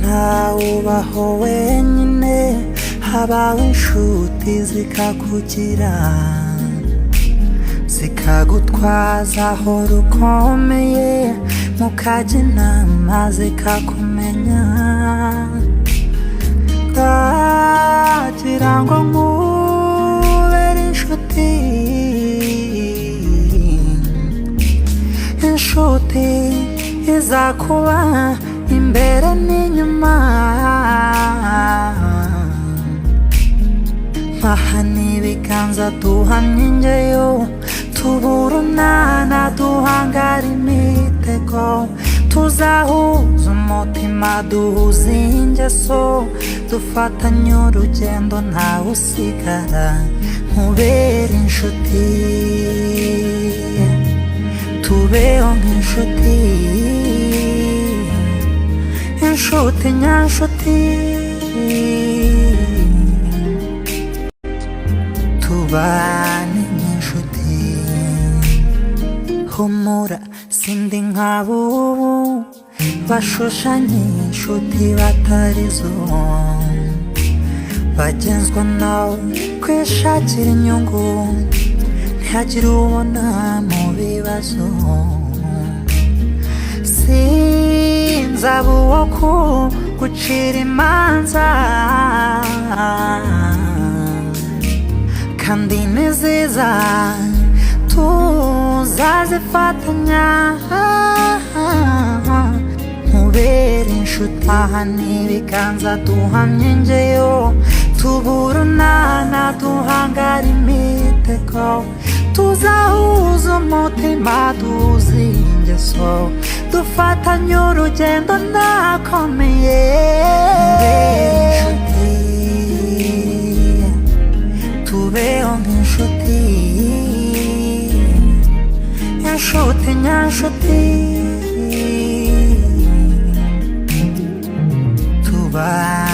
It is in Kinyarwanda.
ntawubaho wenyine, habaho inshuti zikakugira, zikagutwaza aho rukomeye, mukajya inama zikakumenya. Ndagira ngo nkubere inshuti, inshuti izakuba imbere n'inyuma, mpahana ibiganza duhamye ingeyo, tubura unana duhangara imitego, tuzahuza umutima duhuza ingeso, dufatanye urugendo ntawe usigara, nkubere inshuti, tubeho nk'inshuti, inshuti nyanshuti, tubane nk'inshuti. Humura sindi nk'abubu bashushanya inshuti batarizo, bagenzwa nawe kwishakira inyungu, ntihagire ubona mu bibazo. Sinzaba uwo kugucira imanza, kandi niziza tuzazifatanya, nkubere inshuti. Mpahana ibiganza duhamye ingeyo, tubura unana duhangara imitego, tuzahuza umutima duhuza ingeso, dufatanye urugendo ndakomeye. Tubeho nk'inshuti, inshuti nyanshuti, tubane